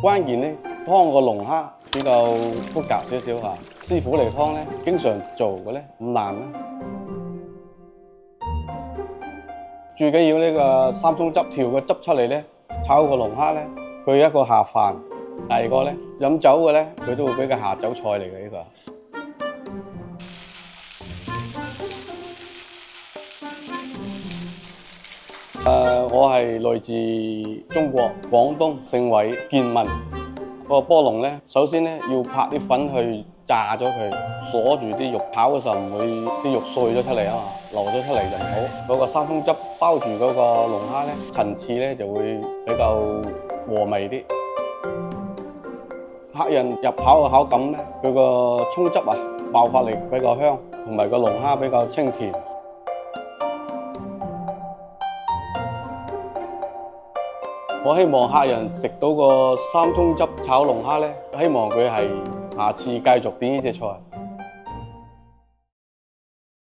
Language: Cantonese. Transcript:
關鍵咧，劏個龍蝦比較複雜少少嚇，師傅嚟劏咧，經常做嘅咧唔難啦。最緊要呢個三葱汁調個汁出嚟咧，炒個龍蝦咧，佢一個下飯，第二個咧飲酒嘅咧，佢都會俾個下酒菜嚟嘅呢個。我係來自中國廣東省委建文。個波龍咧，首先咧要拍啲粉去炸咗佢，鎖住啲肉，炒嘅時候唔會啲肉碎咗出嚟啊嘛，流咗出嚟就唔好。嗰個三葱汁包住嗰個龍蝦咧，層次咧就會比較和味啲。客人入口嘅口感咧，佢個葱汁啊爆發力比較香，同埋個龍蝦比較清甜。我希望客人食到個三葱汁炒龍蝦咧，希望佢係下次繼續點呢隻菜。